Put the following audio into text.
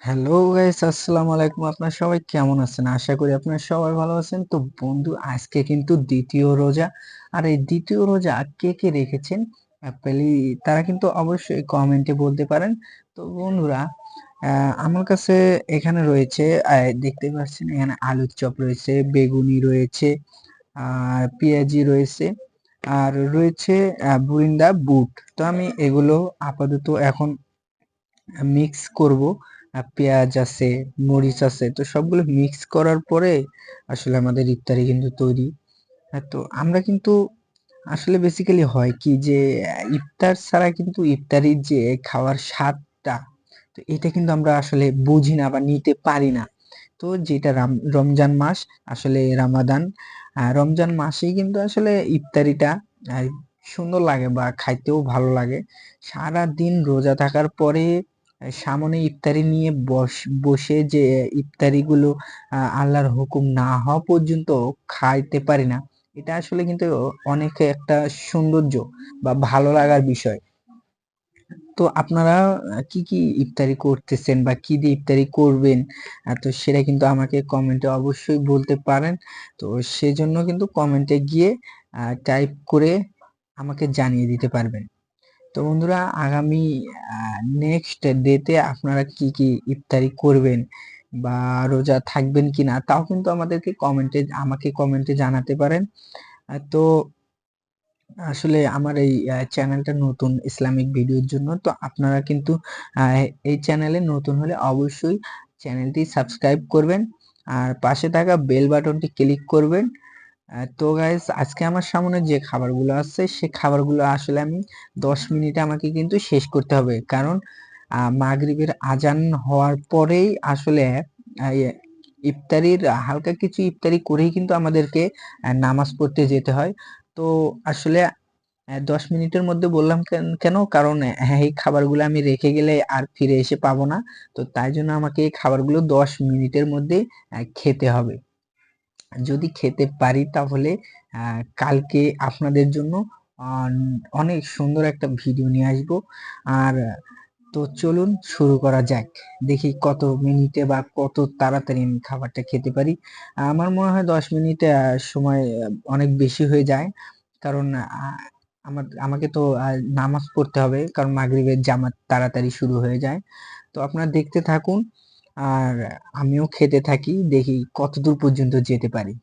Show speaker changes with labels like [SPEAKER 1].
[SPEAKER 1] Hello guys, আসসালামু আলাইকুম। আপনারা সবাই কেমন আছেন? আশা করি আপনারা সবাই ভালো আছেন। তো বন্ধু, আজকে কিন্তু দ্বিতীয় রোজা। আর এই দ্বিতীয় রোজা কে কে রেখেছেন প্লিজ তারা কিন্তু অবশ্যই কমেন্টে বলতে পারেন। তো বন্ধুরা, আমার কাছে এখানে রয়েছে, দেখতে পাচ্ছেন এখানে আলুর চপ রয়েছে, বেগুনি রয়েছে, আর পেঁয়াজি রয়েছে, আর রয়েছে বুরিন্দা বুট। তো আমি এগুলো আপাতত এখন মিক্স করব। পেঁয়াজ আছে, মরিচ আছে, তো সবগুলো মিক্স করার পরে আসলে আমাদের ইফতারি কিন্তু তৈরি। তো আমরা কিন্তু আসলে বেসিক্যালি হয় কি যে ইফতার ছাড়া কিন্তু ইফতারির যে খাওয়ার স্বাদটা, তো এটা কিন্তু আমরা আসলে বুঝি না বা নিতে পারি না। তো যেটা রমজান মাস, আসলে রামাদান, রমজান মাসেই কিন্তু আসলে ইফতারিটা আহ, সুন্দর লাগে বা খাইতেও ভালো লাগে। সারা দিন রোজা থাকার পরে সামনে ইফতারি নিয়ে বসে যে ইফতারিগুলো আল্লাহর হুকুম না হওয়া পর্যন্ত খাইতে পারি না, এটা আসলে কিন্তু অনেক একটা সৌন্দর্য বা ভালো লাগার বিষয়। তো আপনারা কি কি ইফতারি করতেছেন বা কি দিয়ে ইফতারি করবেন, তো সেটা কিন্তু আমাকে কমেন্টে অবশ্যই বলতে পারেন। তো সেজন্য কিন্তু কমেন্টে গিয়ে টাইপ করে আমাকে জানিয়ে দিতে পারবেন। তো বন্ধুরা, আগামী নেক্সট ডেতে আপনারা কি কি ইফতারি করবেন বা রোজা থাকবেন কিনা, তাও কিন্তু আমাকে কমেন্টে জানাতে পারেন। তো আসলে আমার এই চ্যানেলটা নতুন ইসলামিক ভিডিওর জন্য। তো আপনারা কিন্তু এই চ্যানেলে নতুন হলে অবশ্যই চ্যানেলটি সাবস্ক্রাইব করবেন আর পাশে থাকা বেল বাটনটি ক্লিক করবেন। তো গাইস, আজকে আমার সামনে যে খাবারগুলো আছে সে খাবারগুলো আসলে আমি 10 মিনিটে আমাকে কিন্তু শেষ করতে হবে, কারণ মাগরিবের আজান হওয়ার পরেই আসলে ইফতারির হালকা কিছু ইফতারি করেই কিন্তু আমাদেরকে নামাজ পড়তে যেতে হয়। তো আসলে 10 মিনিটের মধ্যে বললাম কেন, কারণ হ্যাঁ, এই খাবারগুলো আমি রেখে গেলে আর ফিরে এসে পাবো না। তো তাই জন্য আমাকে এই খাবারগুলো 10 মিনিটের মধ্যে খেতে হবে। যদি খেতে পারি তাহলে কালকে আপনাদের জন্য আহ, অনেক সুন্দর একটা ভিডিও নিয়ে আসবো। আর তো চলুন শুরু করা যাক। দেখি কত মিনিটে বা কত তাড়াতাড়ি আমি খাবারটা খেতে পারি। আমার মনে হয় 10 মিনিটে সময় অনেক বেশি হয়ে যায়, কারণ আমাকে তো নামাজ পড়তে হবে, কারণ মাগরিবের জামাত তাড়াতাড়ি শুরু হয়ে যায়। তো আপনারা দেখতে থাকুন আর আমিও খেতে থাকি, দেখি কতদূর পর্যন্ত যেতে পারি।